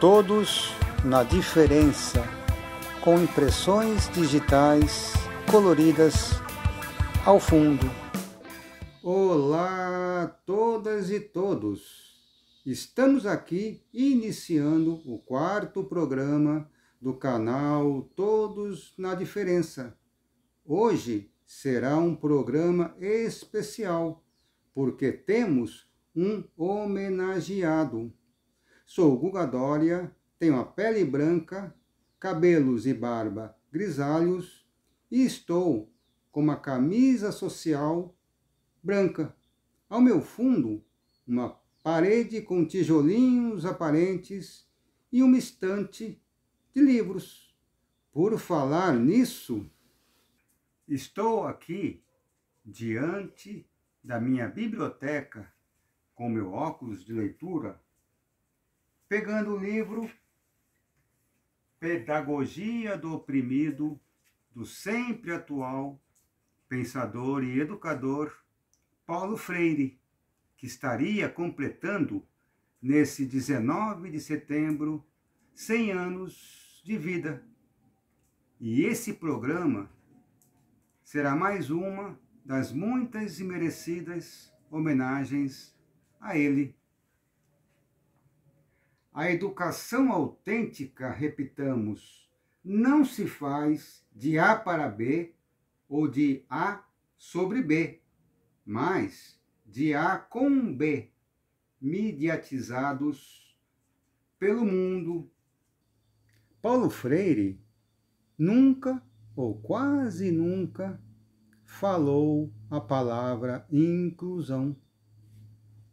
Todos na diferença, com impressões digitais coloridas ao fundo. Olá, todas e todos! Estamos aqui iniciando o quarto programa do canal Todos na Diferença. Hoje será um programa especial, porque temos um homenageado. Sou Guga Dória, tenho a pele branca, cabelos e barba grisalhos e estou com uma camisa social branca. Ao meu fundo, uma parede com tijolinhos aparentes e uma estante de livros. Por falar nisso, estou aqui diante da minha biblioteca com meu óculos de leitura, pegando o livro Pedagogia do Oprimido, do sempre atual pensador e educador Paulo Freire, que estaria completando, nesse 19 de setembro, 100 anos de vida. E esse programa será mais uma das muitas e merecidas homenagens a ele. A educação autêntica, repitamos, não se faz de A para B ou de A sobre B, mas de A com B, mediatizados pelo mundo. Paulo Freire nunca, ou quase nunca, falou a palavra inclusão,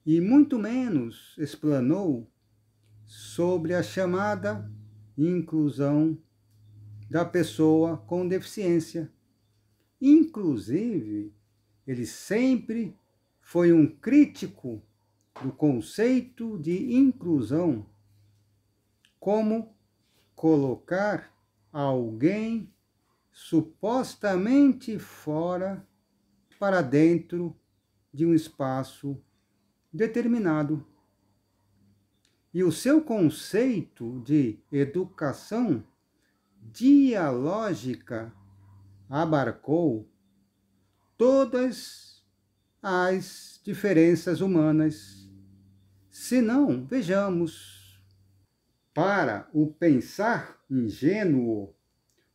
e muito menos explanou sobre a chamada inclusão da pessoa com deficiência. Inclusive, ele sempre foi um crítico do conceito de inclusão como colocar alguém supostamente fora para dentro de um espaço determinado. E o seu conceito de educação dialógica abarcou todas as diferenças humanas. Se não, vejamos, para o pensar ingênuo,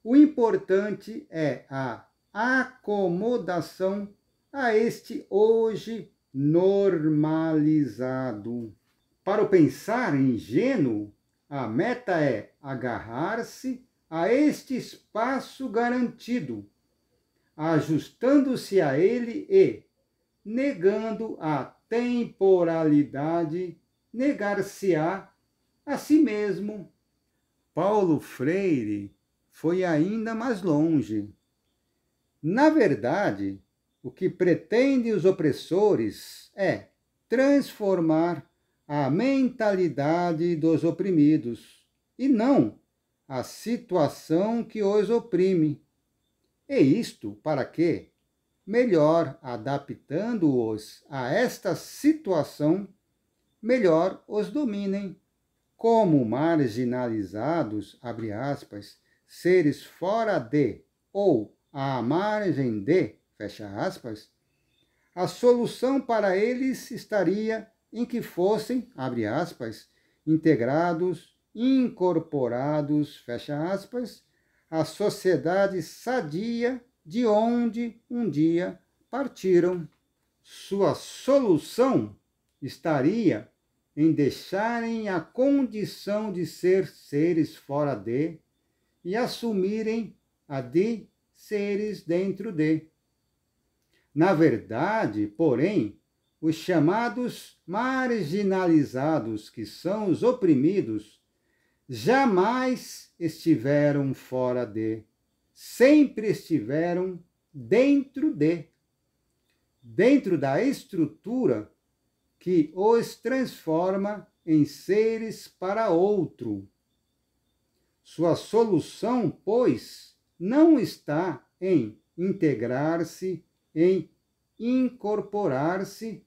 o importante é a acomodação a este hoje normalizado. Para o pensar ingênuo, a meta é agarrar-se a este espaço garantido, ajustando-se a ele e, negando a temporalidade, negar-se-á a si mesmo. Paulo Freire foi ainda mais longe. Na verdade, o que pretendem os opressores é transformar a mentalidade dos oprimidos, e não a situação que os oprime. E isto para que, melhor adaptando-os a esta situação, melhor os dominem. Como marginalizados, abre aspas, seres fora de ou à margem de, fecha aspas, a solução para eles estaria em que fossem, abre aspas, integrados, incorporados, fecha aspas, à sociedade sadia de onde um dia partiram. Sua solução estaria em deixarem a condição de ser seres fora de e assumirem a de seres dentro de. Na verdade, porém, os chamados marginalizados, que são os oprimidos, jamais estiveram fora de, sempre estiveram dentro da estrutura que os transforma em seres para outro. Sua solução, pois, não está em integrar-se, em incorporar-se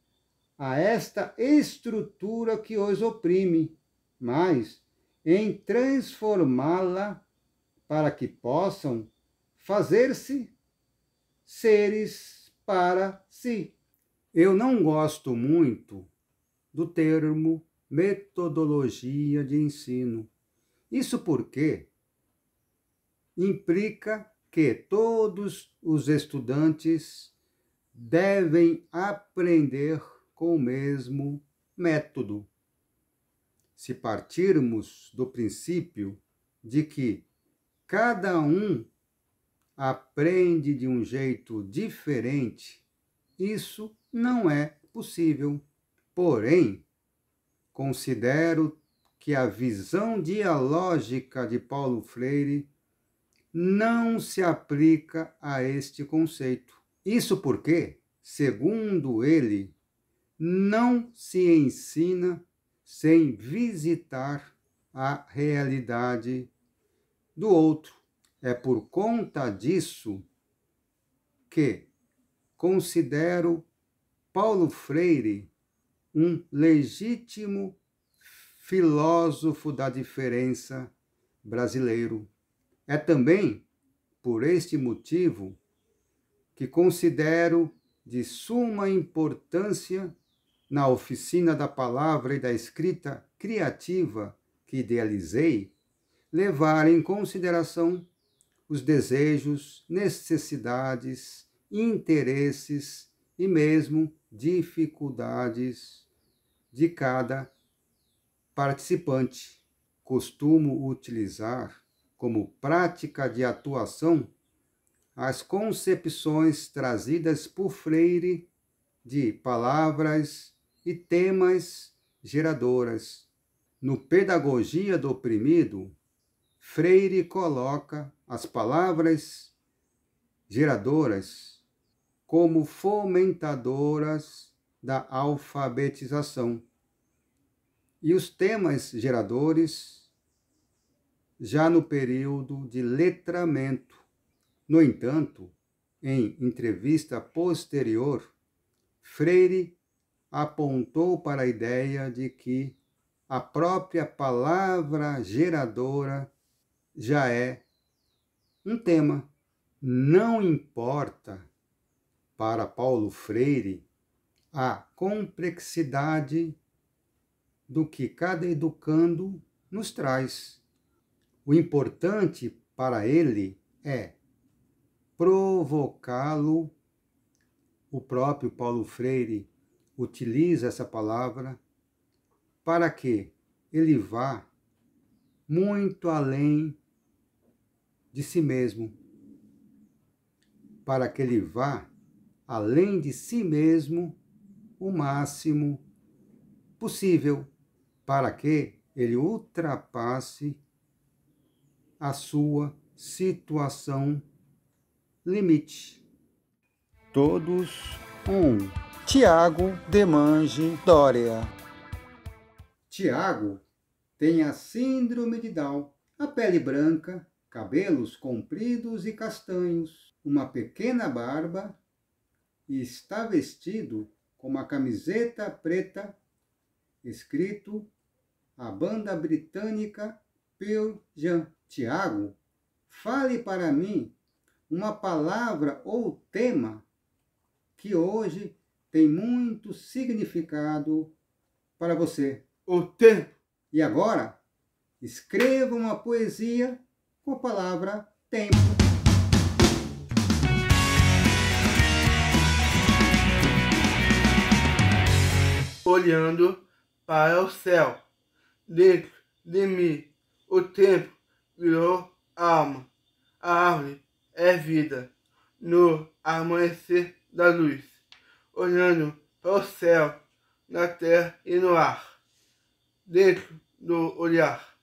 a esta estrutura que os oprime, mas em transformá-la para que possam fazer-se seres para si. Eu não gosto muito do termo metodologia de ensino. Isso porque implica que todos os estudantes devem aprender com o mesmo método. Se partirmos do princípio de que cada um aprende de um jeito diferente, isso não é possível. Porém, considero que a visão dialógica de Paulo Freire não se aplica a este conceito. Isso porque, segundo ele, não se ensina sem visitar a realidade do outro. É por conta disso que considero Paulo Freire um legítimo filósofo da diferença brasileiro. É também por este motivo que considero de suma importância na oficina da palavra e da escrita criativa que idealizei, levar em consideração os desejos, necessidades, interesses e mesmo dificuldades de cada participante. Costumo utilizar como prática de atuação as concepções trazidas por Freire de palavras e temas geradoras. No Pedagogia do Oprimido, Freire coloca as palavras geradoras como fomentadoras da alfabetização e os temas geradores já no período de letramento. No entanto, em entrevista posterior, Freire apontou para a ideia de que a própria palavra geradora já é um tema. Não importa para Paulo Freire a complexidade do que cada educando nos traz. O importante para ele é provocá-lo. O próprio Paulo Freire utiliza essa palavra para que ele vá muito além de si mesmo, para que ele vá além de si mesmo o máximo possível, para que ele ultrapasse a sua situação limite. Todos um. Tiago Demange Doria. Tiago tem a síndrome de Down, a pele branca, cabelos compridos e castanhos, uma pequena barba e está vestido com uma camiseta preta escrito a banda britânica Pearl Jam. Tiago, fale para mim uma palavra ou tema que hoje tem muito significado para você. O tempo. E agora, escreva uma poesia com a palavra tempo. Olhando para o céu, dentro de mim, o tempo virou alma. A árvore é vida, no amanhecer da luz. Olhando para o céu, na terra e no ar. Dentro do olhar,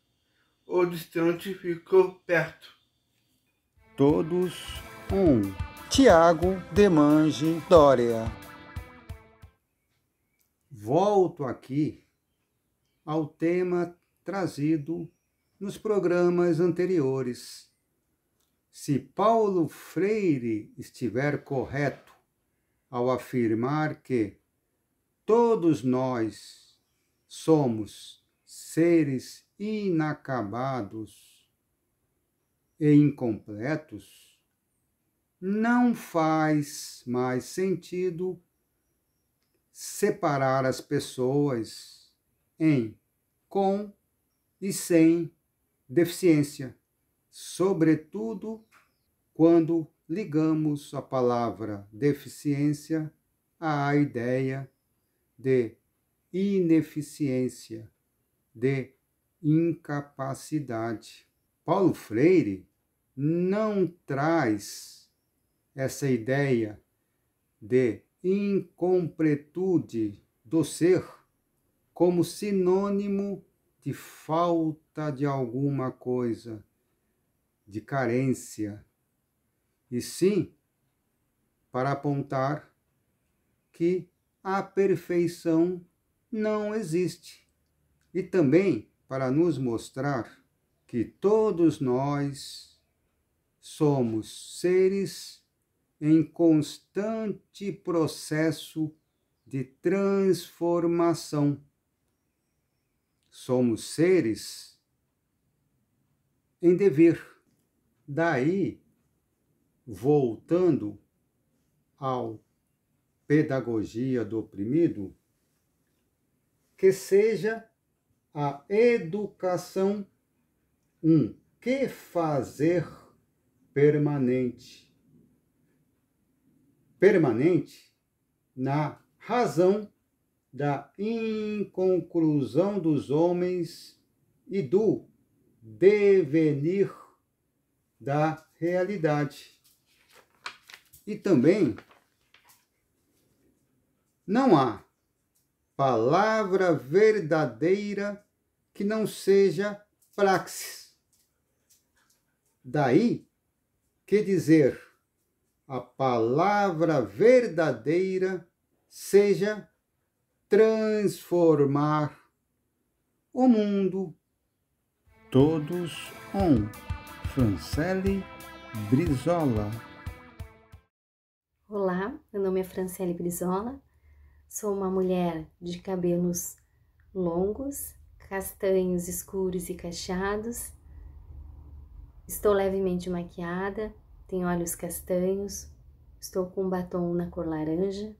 o distante ficou perto. Todos um. Tiago Demange Doria. Volto aqui ao tema trazido nos programas anteriores. Se Paulo Freire estiver correto ao afirmar que todos nós somos seres inacabados e incompletos, não faz mais sentido separar as pessoas em com e sem deficiência, sobretudo quando ligamos a palavra deficiência à ideia de ineficiência, de incapacidade. Paulo Freire não traz essa ideia de incompletude do ser como sinônimo de falta de alguma coisa, de carência, e sim para apontar que a perfeição não existe, e também para nos mostrar que todos nós somos seres em constante processo de transformação. Somos seres em dever. Daí, voltando ao Pedagogia do Oprimido, que seja a educação um que fazer permanente. Permanente na razão da inconclusão dos homens e do devenir da realidade. E também não há palavra verdadeira que não seja praxis. Daí que dizer a palavra verdadeira seja transformar o mundo. Todos on Franciele Brizola. Olá, meu nome é Franciele Brizola, sou uma mulher de cabelos longos, castanhos escuros e cacheados, estou levemente maquiada, tenho olhos castanhos, estou com um batom na cor laranja,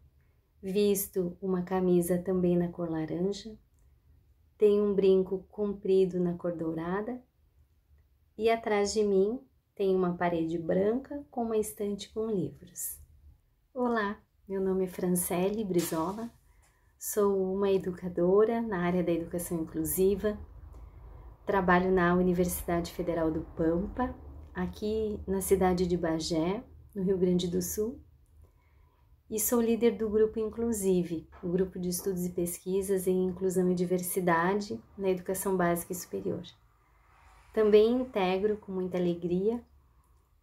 visto uma camisa também na cor laranja, tenho um brinco comprido na cor dourada e atrás de mim tem uma parede branca com uma estante com livros. Olá, meu nome é Franciele Brizola, sou uma educadora na área da educação inclusiva, trabalho na Universidade Federal do Pampa, aqui na cidade de Bagé, no Rio Grande do Sul, e sou líder do Grupo Inclusive, o grupo de estudos e pesquisas em inclusão e diversidade na educação básica e superior. Também integro com muita alegria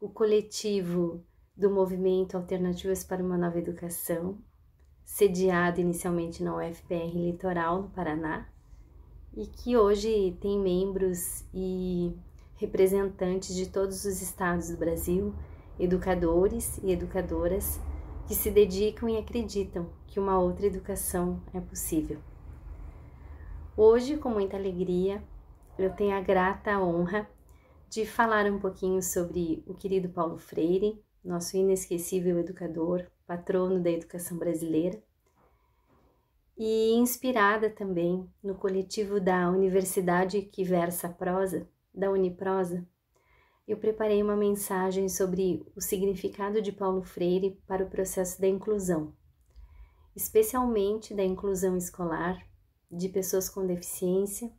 o coletivo do Movimento Alternativas para uma Nova Educação, sediado inicialmente na UFPR Litoral, no Paraná, e que hoje tem membros e representantes de todos os estados do Brasil, educadores e educadoras que se dedicam e acreditam que uma outra educação é possível. Hoje, com muita alegria, eu tenho a grata honra de falar um pouquinho sobre o querido Paulo Freire, nosso inesquecível educador, patrono da educação brasileira, e inspirada também no coletivo da Universidade que Versa a Prosa, da Uniprosa, eu preparei uma mensagem sobre o significado de Paulo Freire para o processo da inclusão, especialmente da inclusão escolar de pessoas com deficiência,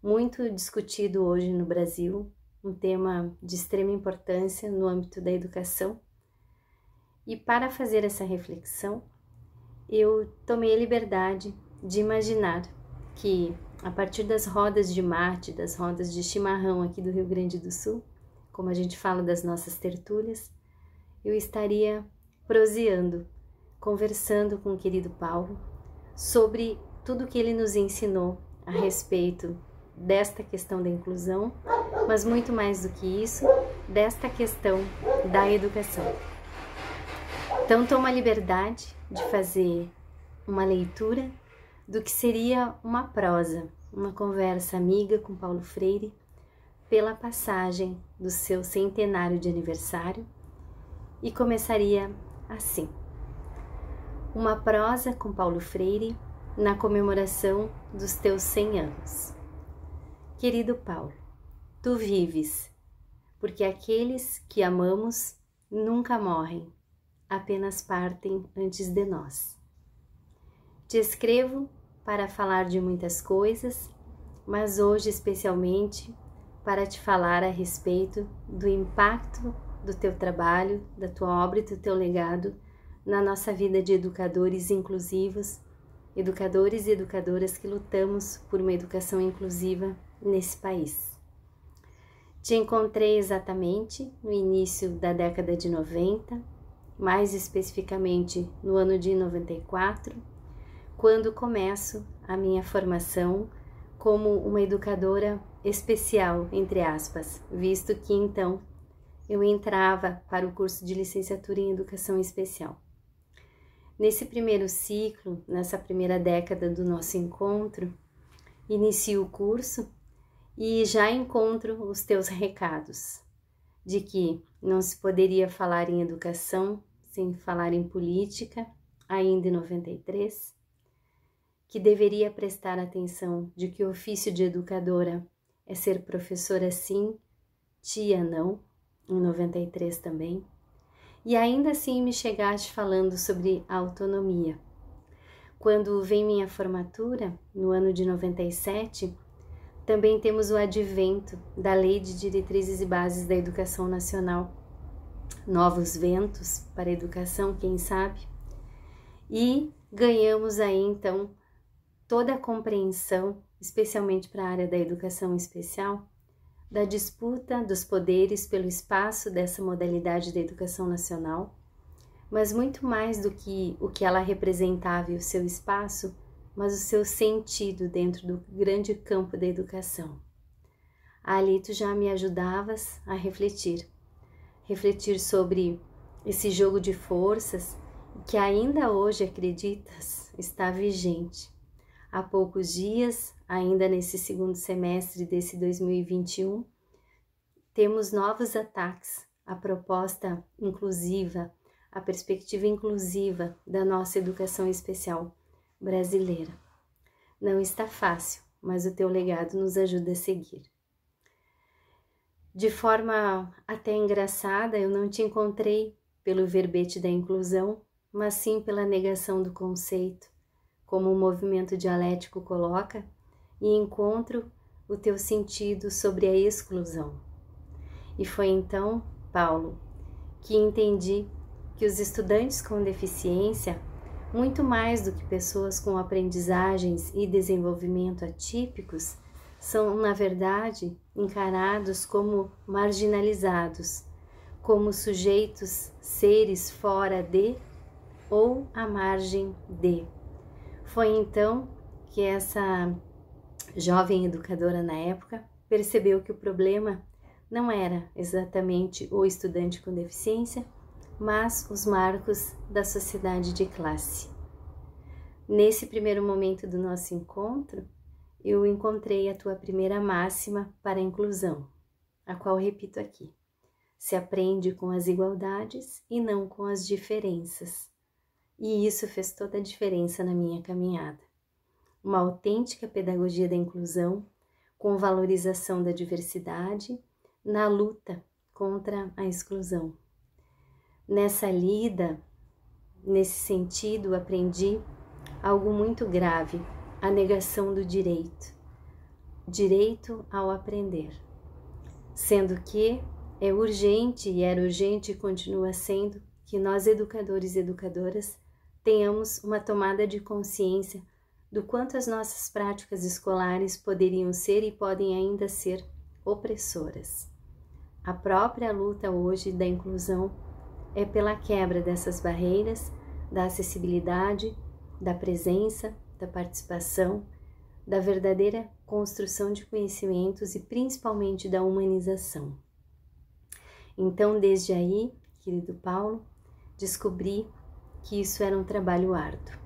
muito discutido hoje no Brasil, um tema de extrema importância no âmbito da educação. E para fazer essa reflexão, eu tomei a liberdade de imaginar que, a partir das rodas de mate, das rodas de chimarrão aqui do Rio Grande do Sul, como a gente fala das nossas tertúlias, eu estaria proseando, conversando com o querido Paulo sobre tudo que ele nos ensinou a respeito desta questão da inclusão, mas muito mais do que isso, desta questão da educação. Então, tomo a liberdade de fazer uma leitura do que seria uma prosa uma conversa amiga com Paulo Freire pela passagem do seu centenário de aniversário e começaria assim: uma prosa com Paulo Freire na comemoração dos teus 100 anos. Querido Paulo, tu vives, porque aqueles que amamos nunca morrem, apenas partem antes de nós. Te escrevo para falar de muitas coisas, mas hoje especialmente para te falar a respeito do impacto do teu trabalho, da tua obra e do teu legado na nossa vida de educadores inclusivos, educadores e educadoras que lutamos por uma educação inclusiva nesse país. Te encontrei exatamente no início da década de 90, mais especificamente no ano de 94, quando começo a minha formação como uma educadora especial, entre aspas, visto que então eu entrava para o curso de licenciatura em educação especial. Nesse primeiro ciclo, nessa primeira década do nosso encontro, inicio o curso e já encontro os teus recados de que não se poderia falar em educação sem falar em política, ainda em 93, que deveria prestar atenção de que o ofício de educadora é ser professora sim, tia não, em 93 também, e ainda assim me chegaste falando sobre autonomia. Quando vem minha formatura, no ano de 97, também temos o advento da Lei de Diretrizes e Bases da Educação Nacional, novos ventos para a educação, quem sabe, e ganhamos aí então toda a compreensão, especialmente para a área da educação especial, da disputa dos poderes pelo espaço dessa modalidade da educação nacional, mas muito mais do que o que ela representava e o seu espaço, mas o seu sentido dentro do grande campo da educação. Ali tu já me ajudavas a refletir sobre esse jogo de forças que ainda hoje, acreditas, está vigente. Há poucos dias, ainda nesse segundo semestre desse 2021, temos novos ataques à proposta inclusiva, à perspectiva inclusiva da nossa educação especial brasileira. Não está fácil, mas o teu legado nos ajuda a seguir. De forma até engraçada, eu não te encontrei pelo verbete da inclusão, mas sim pela negação do conceito, como o movimento dialético coloca, e encontro o teu sentido sobre a exclusão. E foi então, Paulo, que entendi que os estudantes com deficiência, muito mais do que pessoas com aprendizagens e desenvolvimento atípicos, são, na verdade, encarados como marginalizados, como sujeitos, seres fora de ou à margem de. Foi então que essa jovem educadora na época percebeu que o problema não era exatamente o estudante com deficiência, mas os marcos da sociedade de classe. Nesse primeiro momento do nosso encontro, eu encontrei a tua primeira máxima para a inclusão, a qual repito aqui: se aprende com as igualdades e não com as diferenças. E isso fez toda a diferença na minha caminhada. Uma autêntica pedagogia da inclusão, com valorização da diversidade, na luta contra a exclusão. Nessa lida, nesse sentido, aprendi algo muito grave: a negação do direito ao aprender, sendo que é urgente e era urgente e continua sendo que nós, educadores e educadoras, tenhamos uma tomada de consciência do quanto as nossas práticas escolares poderiam ser e podem ainda ser opressoras. A própria luta hoje da inclusão é pela quebra dessas barreiras, da acessibilidade, da presença, da participação, da verdadeira construção de conhecimentos e principalmente da humanização. Então, desde aí, querido Paulo, descobri que isso era um trabalho árduo,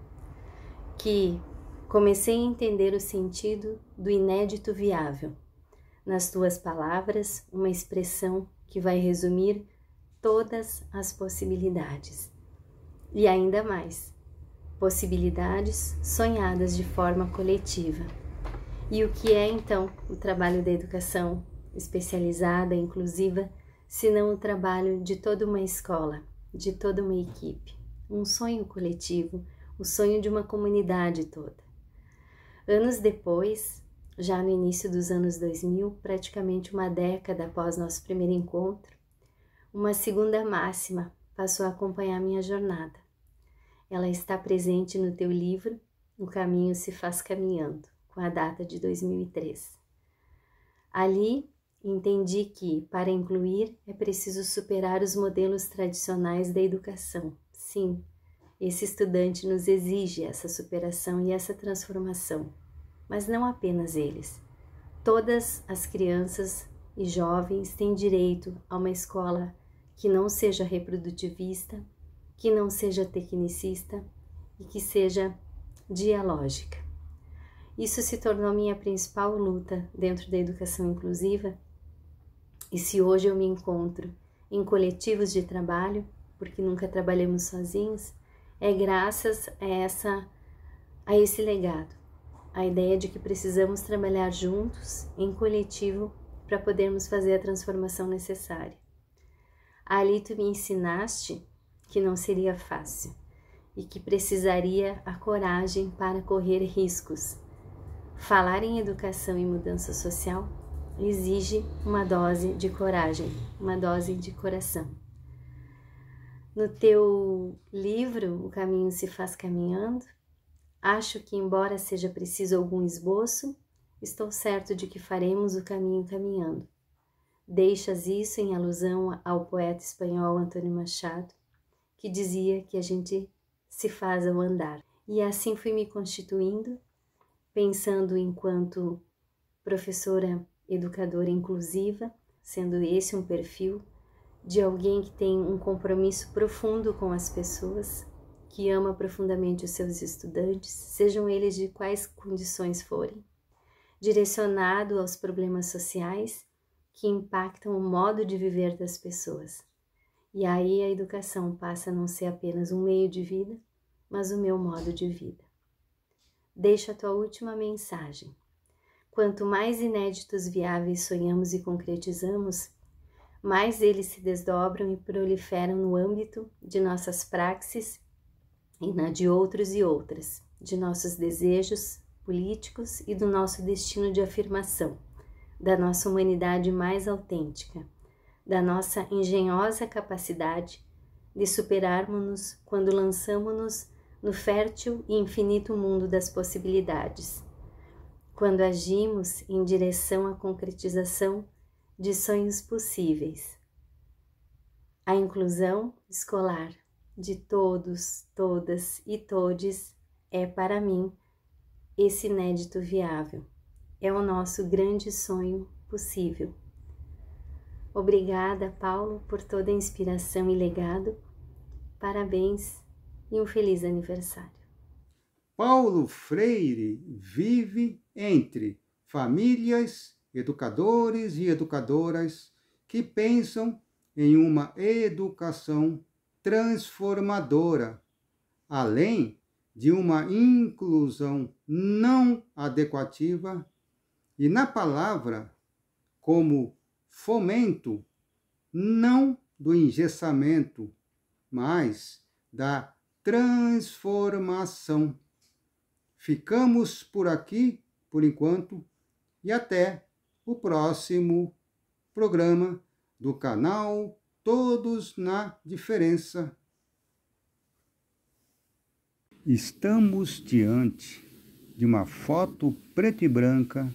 que Comecei a entender o sentido do inédito viável. Nas tuas palavras, uma expressão que vai resumir todas as possibilidades. E ainda mais, possibilidades sonhadas de forma coletiva. E o que é, então, o trabalho da educação especializada, inclusiva, se não o trabalho de toda uma escola, de toda uma equipe? Um sonho coletivo, o sonho de uma comunidade toda. Anos depois, já no início dos anos 2000, praticamente uma década após nosso primeiro encontro, uma segunda máxima passou a acompanhar minha jornada. Ela está presente no teu livro, O Caminho se Faz Caminhando, com a data de 2003. Ali, entendi que, para incluir, é preciso superar os modelos tradicionais da educação. Sim, esse estudante nos exige essa superação e essa transformação. Mas não apenas eles. Todas as crianças e jovens têm direito a uma escola que não seja reprodutivista, que não seja tecnicista e que seja dialógica. Isso se tornou minha principal luta dentro da educação inclusiva. E se hoje eu me encontro em coletivos de trabalho, porque nunca trabalhamos sozinhos, é graças a esse legado, a ideia de que precisamos trabalhar juntos, em coletivo, para podermos fazer a transformação necessária. Ali tu me ensinaste que não seria fácil e que precisaria a coragem para correr riscos. Falar em educação e mudança social exige uma dose de coragem, uma dose de coração. No teu livro, O Caminho se Faz Caminhando, acho que, embora seja preciso algum esboço, estou certo de que faremos o caminho caminhando. Deixas isso em alusão ao poeta espanhol António Machado, que dizia que a gente se faz ao andar. E assim fui me constituindo, pensando enquanto professora educadora inclusiva, sendo esse um perfil de alguém que tem um compromisso profundo com as pessoas, que ama profundamente os seus estudantes, sejam eles de quais condições forem, direcionado aos problemas sociais que impactam o modo de viver das pessoas. E aí a educação passa a não ser apenas um meio de vida, mas o meu modo de vida. Deixa a tua última mensagem. Quanto mais inéditos viáveis sonhamos e concretizamos, mais eles se desdobram e proliferam no âmbito de nossas praxes e na de outros e outras, de nossos desejos políticos e do nosso destino de afirmação, da nossa humanidade mais autêntica, da nossa engenhosa capacidade de superarmos-nos quando lançamo-nos no fértil e infinito mundo das possibilidades, quando agimos em direção à concretização de sonhos possíveis. A inclusão escolar de todos, todas e todes é, para mim, esse inédito viável. É o nosso grande sonho possível. Obrigada, Paulo, por toda a inspiração e legado. Parabéns e um feliz aniversário. Paulo Freire vive entre famílias, educadores e educadoras que pensam em uma educação transformadora, além de uma inclusão não adequativa e, na palavra, como fomento, não do engessamento, mas da transformação. Ficamos por aqui, por enquanto, e até o próximo programa do canal Todos na Diferença. Estamos diante de uma foto preto e branca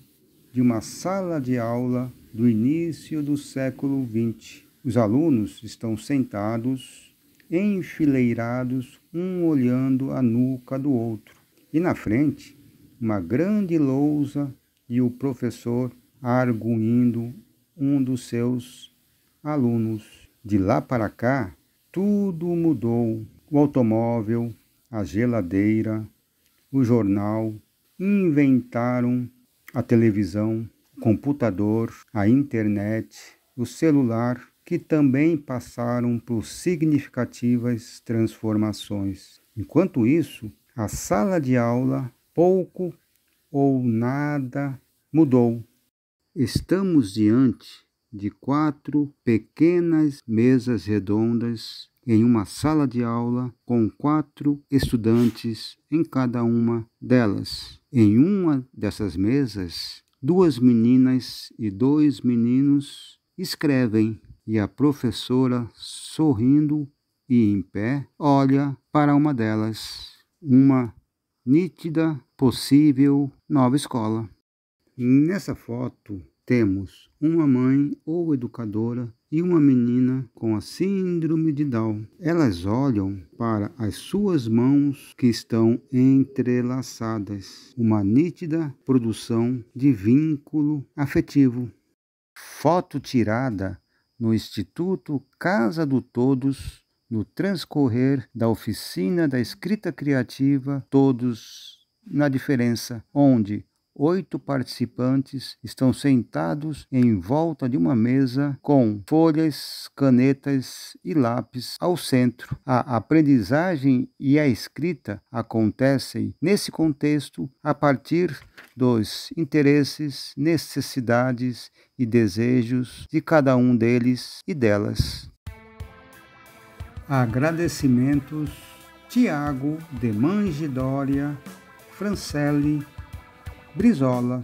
de uma sala de aula do início do século XX. Os alunos estão sentados, enfileirados, um olhando a nuca do outro. E na frente, uma grande lousa e o professor arguindo um dos seus alunos. De lá para cá, tudo mudou. O automóvel, a geladeira, o jornal, inventaram a televisão, o computador, a internet, o celular, que também passaram por significativas transformações. Enquanto isso, a sala de aula pouco ou nada mudou. Estamos diante de 4 pequenas mesas redondas em uma sala de aula com 4 estudantes em cada uma delas. Em uma dessas mesas, 2 meninas e 2 meninos escrevem e a professora, sorrindo e em pé, olha para uma delas, uma nítida, possível nova escola. Nessa foto temos uma mãe ou educadora e uma menina com a síndrome de Down. Elas olham para as suas mãos que estão entrelaçadas, uma nítida produção de vínculo afetivo. Foto tirada no Instituto Casa do Todos, no transcorrer da oficina da escrita criativa Todos na Diferença, onde 8 participantes estão sentados em volta de uma mesa com folhas, canetas e lápis ao centro. A aprendizagem e a escrita acontecem nesse contexto a partir dos interesses, necessidades e desejos de cada um deles e delas. Agradecimentos: Tiago de Mangidória, Franciele Brizola,